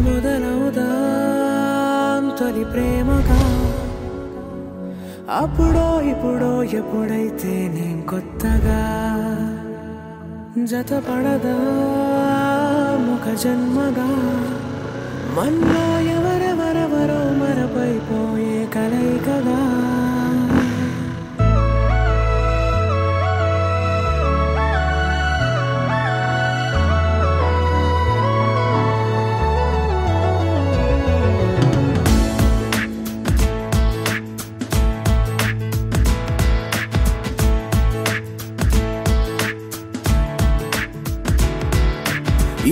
మొదలవుదాం తొలి ప్రేమగా అప్పుడో ఇప్పుడో ఎప్పుడైతే నేను కొత్తగా జతపడదా ముఖ జన్మగా మనలో ఎవరెవరెవరో మరపైపోయే కలయికగా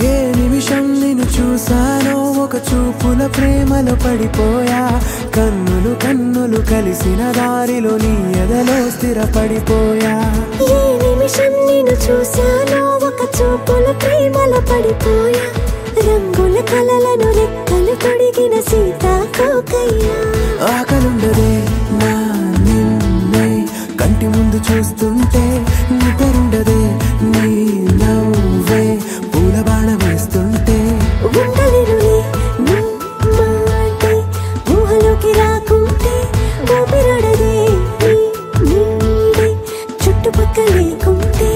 ఏ నిమిషం నిన్ను చూసానో ఒక చూపుల ప్రేమలో పడిపోయా కన్నులు కన్నులు కలిసిన దారిలో నీ ఎదలో స్థిరపడిపోయా ఏ నిమిషం నిన్ను చూసానో ఒక చూపుల ప్రేమలో పడిపోయా రంగుల కలలను రెక్కలు తొడిగిన సీతాకోకయ్యా ఆకలుండదే నా నిన్నే కంటి ముందు చూస్తుంటే నిద్రుండదే నీ నవ్వే పూల బాణ వేస్తుంటే ఉండలేనులే నీ మాటే ఊహలోకి రాకుంటే ఊపిరాడదే నీ నీడే చుట్టుపక్కల లేకుంటే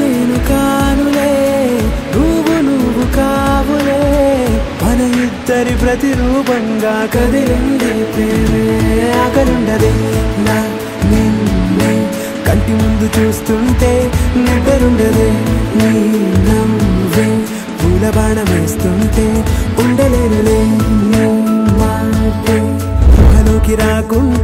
నేను కానులే నువ్వు కావులే మన ఇద్దరి ప్రతిరూపంగా కదిలిందే ప్రేమే ఆకలుండదే నా నిన్నే కంటి ముందు చూస్తుంటే నిద్రుండదే నీ నవ్వే పూల బాణం వేస్తుంటే ఉండలేనులే నీ మాటే ఊహలోకి రాకుండా